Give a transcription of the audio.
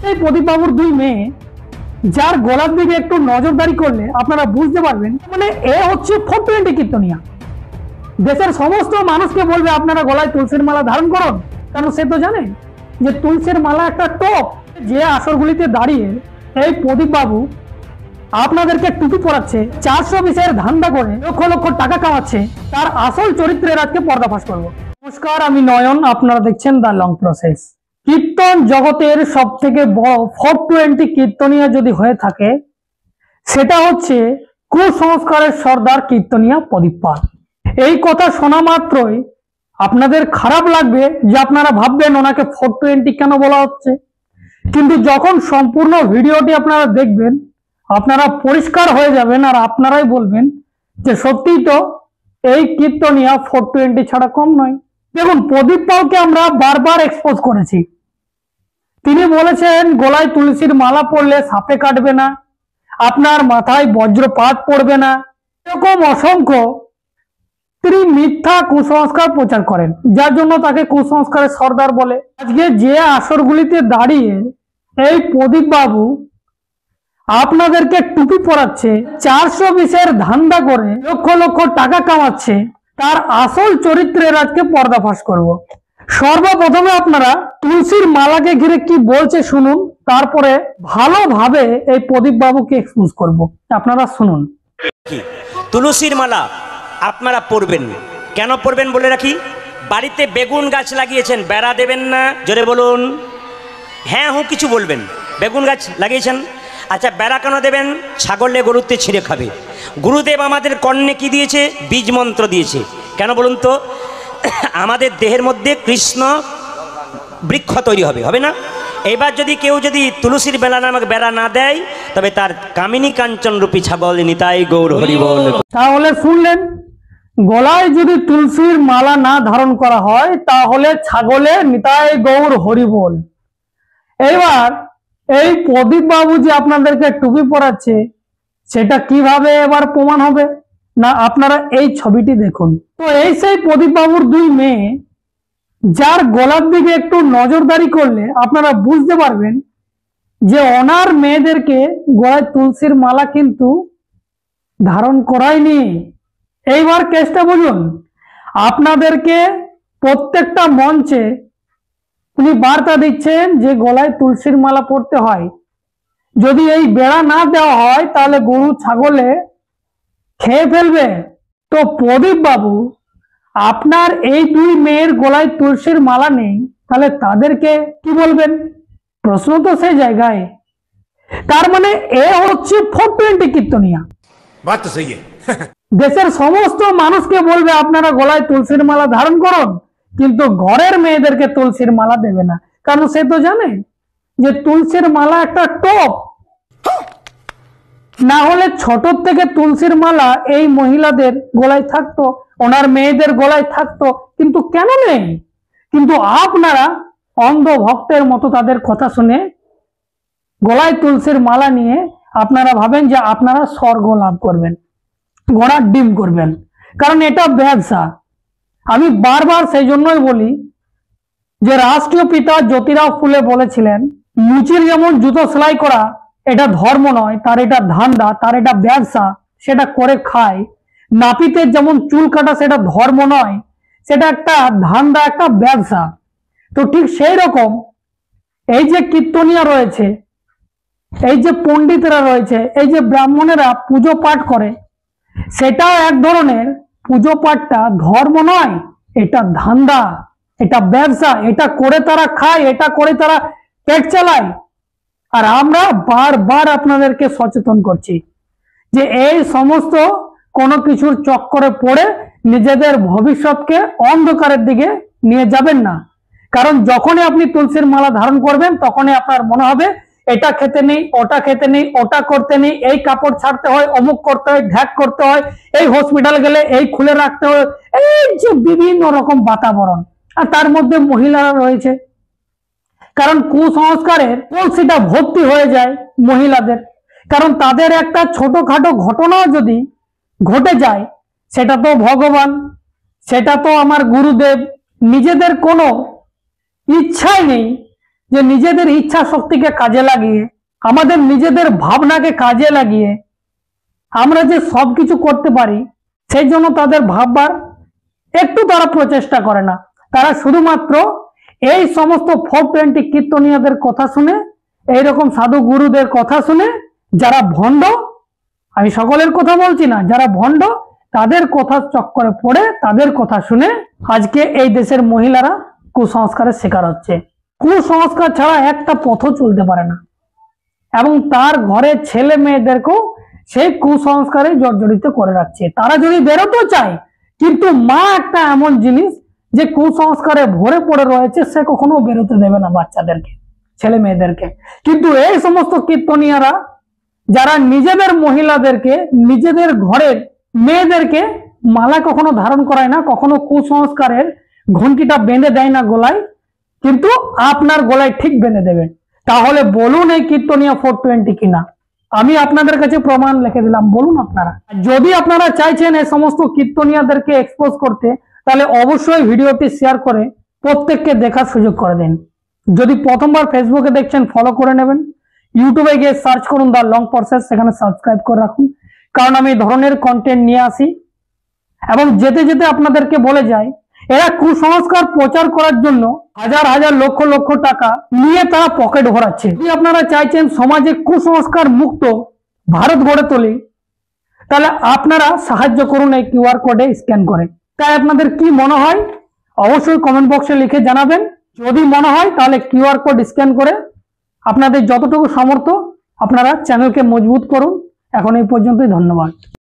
এই প্রদীপবাবুর দুই মেয়ে যার গলার দিকে একটু নজরদারি করলে আপনারা বুঝতে পারবেন, মানে এ হচ্ছে 420 কীর্তনিয়া। দেশের সমস্ত মানুষকে বলবে আপনারা গলায় তুলসীর মালা ধারণ করুন, কারণ সে তো জানে যে তুলসীর মালা একটা টপ। যে আসরগুলিতে দাঁড়িয়ে এই প্রদীপবাবু আপনাদেরকে টুপি পরাচ্ছে, 420 ধান্দা করে লক্ষ লক্ষ টাকা কামাচ্ছে, তার আসল চরিত্রের আজকে পর্দাফাশ করব। নমস্কার, আমি নয়ন, আপনারা দেখছেন দ্য লং প্রসেস। কীর্তন জগতের সব থেকে বড় 420 কীর্তনিয়া যদি হয়ে থাকে, সেটা হচ্ছে কুসংস্কারের সর্দার কীর্তনিয়া প্রদীপ পাল। এই কথা শোনা মাত্রই আপনাদের খারাপ লাগবে, যে আপনারা ভাববেন ওনাকে 420 কেন বলা হচ্ছে, কিন্তু যখন সম্পূর্ণ ভিডিওটি আপনারা দেখবেন আপনারা পরিষ্কার হয়ে যাবেন, আর আপনারাই বলবেন যে সত্যিই তো এই কীর্তনিয়া 420 ছাড়া কম নয়। দেখুন, প্রদীপ পালকে আমরা বারবার এক্সপোজ করেছি। তিনি বলেছেন গলায় তুলসীর মালা পরলে সাপে কাটবে না, আপনার মাথায় বজ্রপাত পড়বে না, এরকম অসংখ্য তিনি মিথ্যা কুসংস্কার প্রচার করেন, যার জন্য তাকে কুসংস্কারের সর্দার বলে। আজকে যে আসরগুলিতে দাঁড়িয়ে এই প্রদীপ বাবু আপনাদেরকে টুপি পরাচ্ছে, 420 ধান্দা করে লক্ষ লক্ষ টাকা কামাচ্ছে, তার আসল চরিত্রের আজকে পর্দাফাশ করব। সর্বপ্রথমে আপনারা তুলসীর মালাকে ঘিরে কি বলছে শুনুন, তারপরে ভালোভাবে এই প্রদীপ বাবুকে এক্সপোজ করব। আপনারা শুনুন। তুলসীর মালা আপনারা পরবেন, কেন পরবেন বলে রাখি। বাড়িতে বেগুন গাছ লাগিয়েছেন, বেড়া দেবেন না, জোরে বলুন। হ্যাঁ হু কিছু বলবেন। বেগুন গাছ লাগিয়েছেন, আচ্ছা বেড়া কেন দেবেন? ছাগলে গরুতে ছিঁড়ে খাবে। গুরুদেব আমাদের কর্ণে কি দিয়েছে? বীজ মন্ত্র দিয়েছে। কেন বলুন তো? আমাদের দেহের মধ্যে কৃষ্ণ বৃক্ষ তৈরি হবে, হবে না? এবার যদি কেউ যদি তুলসীর বেলা নামক বেড়া না দেয়, তবে তার কামিনী কাঞ্চন রূপী ছাগল নিতাই গৌর হরি বল। তাহলে শুনলেন, গলায় যদি তুলসীর মালা না ধারণ করা হয় তাহলে ছাগলে নিতাই গৌর হরি বল। এবার এই প্রদীপ বাবু যে আপনাদেরকে টুপি পরাচ্ছে, সেটা কিভাবে এবার প্রমাণ হবে না, আপনারা এই ছবিটি দেখুন। তো এই সেই প্রদীপ বাবুর দুই মেয়ে যার গলার দিকে একটু নজরদারি করলে আপনারা বুঝতে পারবেন যে ওনার মেয়েদেরকে গলায় তুলসীর মালা কিন্তু ধারণ করায়নি। এইবার কেসটা বুঝুন। আপনাদেরকে প্রত্যেকটা মঞ্চে উনি বার্তা দিচ্ছেন যে গলায় তুলসীর মালা পরতে হয়, যদি এই বেড়া না দেওয়া হয় তাহলে গরু ছাগলে খেয়ে ফেলবে। তো প্রদীপ বাবু আপনার এই দুই মেয়ের গলায় তুলসীর মালা নেই, তাহলে তাদেরকে কি বলবেন? প্রশ্ন তো সেই জায়গায়। তার মানে এ হচ্ছে 420 কীর্তনিয়া। বাত তো সহি দেশের সমস্ত মানুষকে বলবে আপনারা গলায় তুলসীর মালা ধারণ করুন, কিন্তু ঘরের মেয়েদেরকে তুলসীর মালা দেবে না, কারণ সে তো জানে যে তুলসীর মালা একটা টপ। না হলে ছোট থেকে তুলসীর মালা এই মহিলাদের গলায় থাকতো, ওনার মেয়েদের গলায় থাকতো, কিন্তু কেন নেই? কিন্তু আপনারা অন্ধ ভক্তের মতো তাদের কথা শুনে গলায় তুলসীর মালা নিয়ে আপনারা ভাবেন যে আপনারা স্বর্গ লাভ করবেন, ঘোড়ার ডিম করবেন, কারণ এটা ব্যবসা। আমি বারবার সেই জন্যই বলি যে রাষ্ট্রীয় পিতা জ্যোতিরাও ফুলে বলেছিলেন, মুচির যেমন জুতো সেলাই করা এটা ধর্ম নয়, তার এটা ধান্দা, তার এটা ব্যবসা, সেটা করে খায়। নাপিতের যেমন চুল কাটা সেটা ধর্ম নয়, সেটা একটা ধান্দা, একটা ব্যবসা। তো ঠিক সেই রকম এই যে কীর্তনিয়া রয়েছে, এই যে পণ্ডিতরা রয়েছে, এই যে ব্রাহ্মণেরা পুজো পাঠ করে, সেটাও এক ধরনের পুজো পাঠটা ধর্ম নয়, এটা ধান্দা, এটা ব্যবসা, এটা করে তারা খায়, এটা করে তারা পেট চালায়। আর আমরা বারবার আপনাদেরকে সচেতন করছি যে এই সমস্ত কোনো কিছুর চক্করে পড়ে নিজেদের ভবিষ্যৎকে অন্ধকারের দিকে নিয়ে যাবেন না। কারণ যখনই আপনি তুলসীর মালা ধারণ করবেন তখনই আপনার মনে হবে এটা খেতে নেই, ওটা খেতে নেই, ওটা করতে নেই, এই কাপড় ছাড়তে হয়, অমুক করতে হয়, ঢ্যাক করতে হয়, এই হসপিটাল গেলে এই খুলে রাখতে হয়, এই যে বিভিন্ন রকম বাতাবরণ। আর তার মধ্যে মহিলারা রয়েছে, কারণ কুসংস্কারের কলসিটা ভর্তি হয়ে যায় মহিলাদের। কারণ তাদের একটা ছোটখাটো ঘটনাও যদি ঘটে যায়, সেটা তো ভগবান, সেটা তো আমার গুরুদেব, নিজেদের কোনো ইচ্ছাই নেই যে নিজেদের ইচ্ছা শক্তিকে কাজে লাগিয়ে, আমাদের নিজেদের ভাবনাকে কাজে লাগিয়ে আমরা যে সবকিছু করতে পারি, সেই জন্য তাদের ভাববার একটু তারা প্রচেষ্টা করে না। তারা শুধুমাত্র এই সমস্ত 420 কীর্তনীয়দের কথা শুনে, এইরকম সাধু গুরুদের কথা শুনে, যারা ভণ্ড, আমি সকলের কথা বলছি না, যারা ভণ্ড তাদের কথা চক্করে পড়ে, তাদের কথা শুনে আজকে এই দেশের মহিলারা কুসংস্কারের শিকার হচ্ছে। কুসংস্কার ছাড়া একটা পথও চলতে পারে না, এবং তার ঘরের ছেলে মেয়েদেরকেও সেই কুসংস্কারে জর্জরিত করে রাখছে। তারা যদি বেরোতে চায়, কিন্তু মা একটা এমন জিনিস যে কুসংস্কারে ভরে পড়ে রয়েছে, সে কখনো বেরোতে দেবে না বাচ্চাদেরকে, ছেলে মেয়েদেরকে। কিন্তু এই সমস্ত কীর্তনিয়ারা যারা নিজেদের মহিলাদেরকে, নিজেদের ঘরের মেয়েদেরকে মালা কখনো ধারণ করায় না, কখনো কুসংস্কারের ঘন্টিটা বেঁধে দেয় না গলায়, কিন্তু আপনার গলায় ঠিক বেঁধে দেবে। তাহলে বলুন এই কীর্তনিয়া 420 কিনা? আমি আপনাদের কাছে প্রমাণ লিখে দিলাম, বলুন আপনারা। যদি আপনারা চাইছেন এই সমস্ত কীর্তনিয়াদেরকে এক্সপোজ করতে, তাহলে অবশ্যই ভিডিওটি শেয়ার করে প্রত্যেককে দেখার সুযোগ করে দিন। যদি প্রথমবার ফেসবুকে দেখছেন, ফলো করে নেবেন। ইউটিউবে গিয়ে সার্চ করুন দ্য লং প্রসেস, সেখানে সাবস্ক্রাইব করে রাখুন, কারণ আমি এই ধরনের কন্টেন্ট নিয়ে আসি। এবং যেতে যেতে আপনাদেরকে বলে যাই, এরা কুসংস্কার প্রচার করার জন্য হাজার হাজার লক্ষ লক্ষ টাকা নিয়ে তারা পকেট ভরাচ্ছে। যদি আপনারা চাইছেন সমাজে কুসংস্কার মুক্ত ভারত গড়ে তোলে, তাহলে আপনারা সাহায্য করুন এই কিউআর কোডে স্ক্যান করে। তাই আপনাদের কি মনে হয় অবশ্যই কমেন্ট বক্সে লিখে জানাবেন। যদি মনে হয় তাহলে কিউআর কোড স্ক্যান করে আপনাদের যতটুকু সামর্থ্য আপনারা চ্যানেলকে মজবুত করুন। এখন এই পর্যন্তই, ধন্যবাদ।